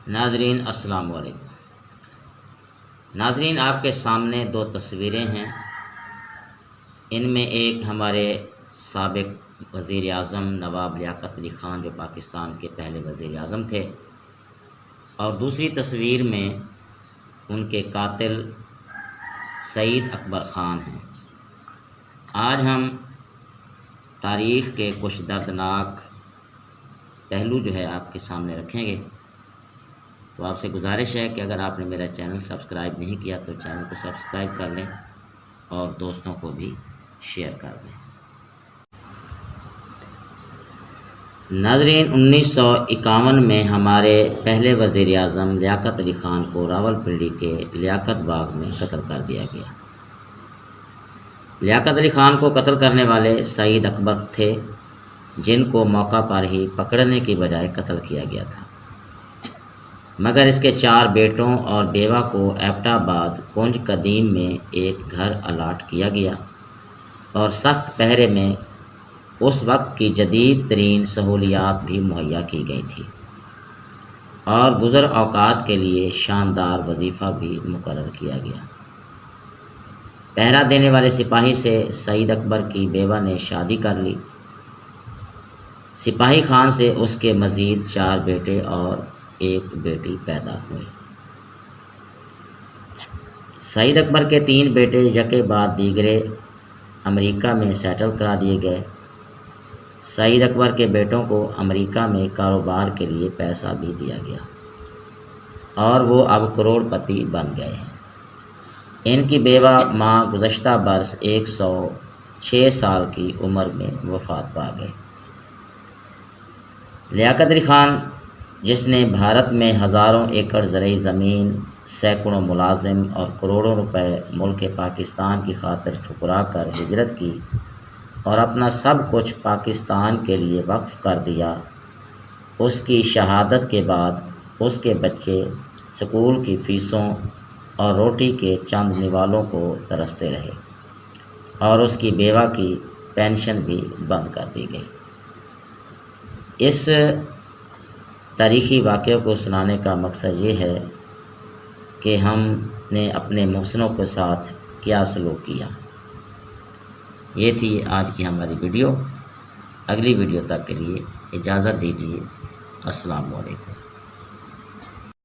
ناظرین السلام علیکم۔ ناظرین، آپ کے سامنے دو تصویریں ہیں۔ ان میں ایک ہمارے سابق وزیر اعظم نواب لیاقت علی خان جو پاکستان کے پہلے وزیر اعظم تھے، اور دوسری تصویر میں ان کے قاتل سعید اکبر خان ہیں۔ آج ہم تاریخ کے کچھ دردناک پہلو جو ہے آپ کے سامنے رکھیں گے۔ تو آپ سے گزارش ہے کہ اگر آپ نے میرا چینل سبسکرائب نہیں کیا تو چینل کو سبسکرائب کر لیں اور دوستوں کو بھی شیئر کر دیں۔ ناظرین، 1951 میں ہمارے پہلے وزیر اعظم لیاقت علی خان کو راولپنڈی کے لیاقت باغ میں قتل کر دیا گیا۔ لیاقت علی خان کو قتل کرنے والے سعید اکبر تھے، جن کو موقع پر ہی پکڑنے کی بجائے قتل کیا گیا تھا، مگر اس کے 4 بیٹوں اور بیوہ کو ایبٹ آباد کنج قدیم میں ایک گھر الاٹ کیا گیا اور سخت پہرے میں اس وقت کی جدید ترین سہولیات بھی مہیا کی گئی تھی، اور گزر اوقات کے لیے شاندار وظیفہ بھی مقرر کیا گیا۔ پہرا دینے والے سپاہی سے سعید اکبر کی بیوہ نے شادی کر لی۔ سپاہی خان سے اس کے مزید 4 بیٹے اور ایک بیٹی پیدا ہوئی۔ سعید اکبر کے 3 بیٹے یکے بعد دیگرے امریکہ میں سیٹل کرا دیے گئے۔ سعید اکبر کے بیٹوں کو امریکہ میں کاروبار کے لیے پیسہ بھی دیا گیا اور وہ اب کروڑ پتی بن گئے ہیں۔ ان کی بیوہ ماں گزشتہ برس 106 سال کی عمر میں وفات پا گئے۔ لیاقت علی خان، جس نے بھارت میں ہزاروں ایکڑ زرعی زمین، سینکڑوں ملازم اور کروڑوں روپے ملک پاکستان کی خاطر ٹھکرا کر ہجرت کی اور اپنا سب کچھ پاکستان کے لیے وقف کر دیا، اس کی شہادت کے بعد اس کے بچے سکول کی فیسوں اور روٹی کے چند نوالوں کو ترستے رہے اور اس کی بیوہ کی پینشن بھی بند کر دی گئی۔ اس تاریخی واقعے کو سنانے کا مقصد یہ ہے کہ ہم نے اپنے محسنوں کے ساتھ کیا سلوک کیا۔ یہ تھی آج کی ہماری ویڈیو۔ اگلی ویڈیو تک کے لیے اجازت دیجیے۔ السلام علیکم۔